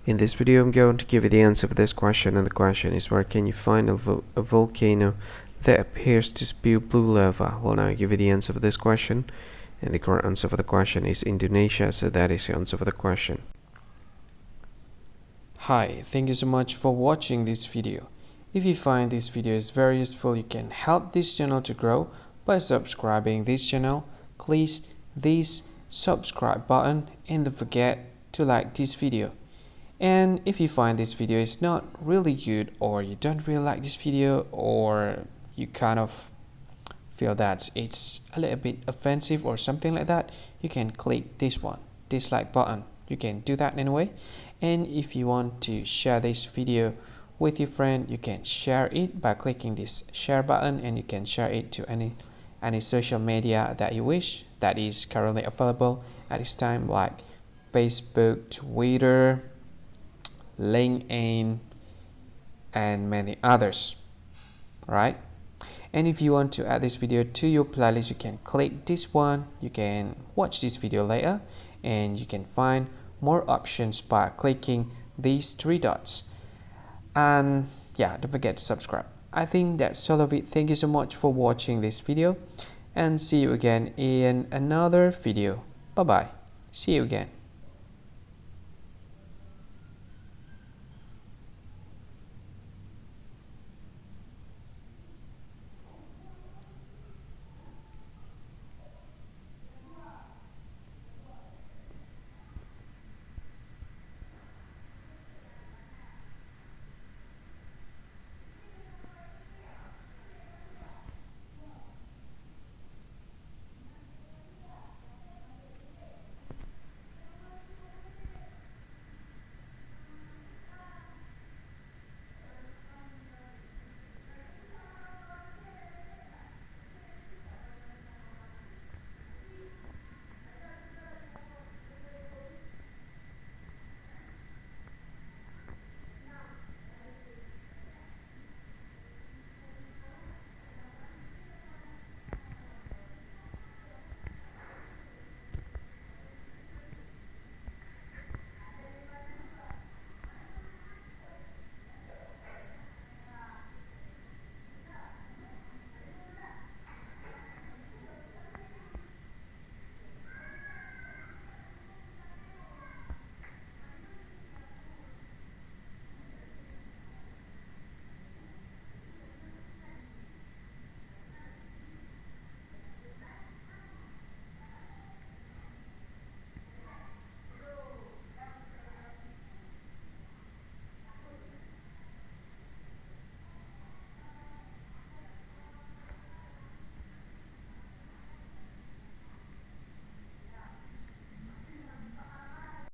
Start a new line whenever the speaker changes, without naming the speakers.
In this video, I'm going to give you the answer for this question, and the question is, where can you find a volcano that appears to spew blue lava? Well, now I give you the answer for this question, and the correct answer for the question is Indonesia, so that is the answer for the question.
Hi, thank you so much for watching this video. If you find this video is very useful, you can help this channel to grow by subscribing this channel. Please this subscribe button and don't forget to like this video. And if you find this video is not really good, or you don't really like this video, or you kind of feel that it's a little bit offensive or something like that, you can click this one, dislike button. You can do that anyway. And if you want to share this video with your friend, you can share it by clicking this share button, and you can share it to any social media that you wish that is currently available at this time, like Facebook, Twitter, LinkedIn, and many others, right? And if you want to add this video to your playlist, you can click this one. You can watch this video later, and you can find more options by clicking these three dots. And yeah, don't forget to subscribe. I think that's all of it. Thank you so much for watching this video, and see you again in another video. Bye bye. See you again.